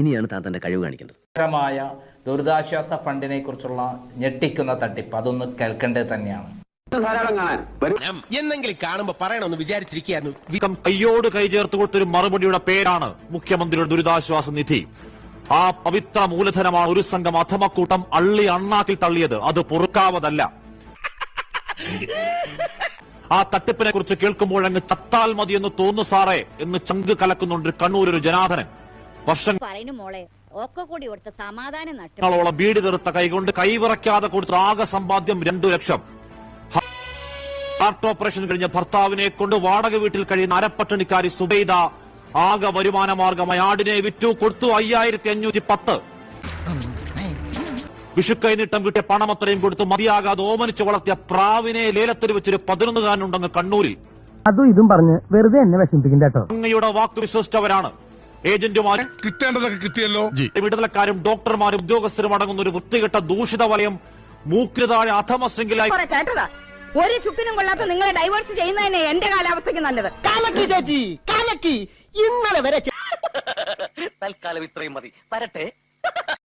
ഇനിയാണ് താൻ തന്റെ കഴിവ് കാണിക്കേണ്ടത്. ദുരിതാശ്വാസ ഫണ്ടിനെ കുറിച്ചുള്ള ഞെട്ടിക്കുന്ന തട്ടിപ്പ് അതൊന്ന് കേൾക്കേണ്ടത് തന്നെയാണ്. എന്നെങ്കിലും കാണുമ്പോ പറയണമെന്ന് വിചാരിച്ചിരിക്കുന്നു. കയ്യോട് കൈ ചേർത്ത് കൊടുത്തൊരു മറുപടിയുടെ പേരാണ് മുഖ്യമന്ത്രിയുടെ ദുരിതാശ്വാസ നിധി. ആ പവിത്ര മൂലധനമാണ് ഒരു സംഘം അധമക്കൂട്ടം അള്ളി അണ്ണാക്കിൽ തള്ളിയത്. അത് പൊറുക്കാവതല്ല. ആ തട്ടിപ്പിനെ കുറിച്ച് കേൾക്കുമ്പോഴങ്ങ് ചത്താൽ മതി എന്ന് തോന്നുന്നു സാറേ എന്ന് ചങ്ക് കലക്കുന്നുണ്ട് കണ്ണൂരൊരു ജനാർദ്ദനൻ. വർഷങ്ങളോളം ബീഡി തീർത്ത കൈകൊണ്ട് കൈവിറയ്ക്കാതെ കൊടുത്ത ആകെ സമ്പാദ്യം 2 ലക്ഷം. ഹാർട്ട് ഓപ്പറേഷൻ കഴിഞ്ഞ ഭർത്താവിനെ കൊണ്ട് വാടക വീട്ടിൽ കഴിയുന്ന അരപ്പട്ടണിക്കാരി സുബൈദ ആകെ വരുമാന മാർഗമായി ആടിനെ വിറ്റു കൊടുത്തു 5510. വിഷുക്കൈനീട്ടം കിട്ടിയ പണം അത്രയും കൊടുത്ത് മതിയാകാതെ ഓമനിച്ച് വളർത്തിയ പ്രാവിനെ ലേലത്തിൽ വെച്ചൊരു 11കാരനുണ്ടെന്ന് കണ്ണൂരിൽ. അതും ഇതും പറഞ്ഞ് വെറുതെ എന്നെ വിഷമിപ്പിക്കണ്ട കേട്ടോ. അങ്ങയുടെ വാക്ക് വിശ്വസിച്ചവരാണ് ഏജന്റുമാരും കിട്ടേണ്ടതൊക്കെ കിട്ടിയല്ലോ. ഇടനിലക്കാരും ഡോക്ടർമാരും ഉദ്യോഗസ്ഥരും അടങ്ങുന്ന ഒരു വൃത്തികെട്ട ദൂഷിത വലയം മൂക്കിന് താഴെ അധമ ശൃംഖലയായി. ഒരു ചുക്കിനും കൊള്ളാത്ത നിങ്ങളെ ഡൈവേഴ്സ് ചെയ്യുന്നതന്നെ എന്റെ കാലാവസ്ഥയ്ക്ക് നല്ലത്. കാലക്കി ചേച്ചി കാലക്കി. ഇന്നലെ വരെ തൽക്കാലം ഇത്രയും മതി. വരട്ടെ.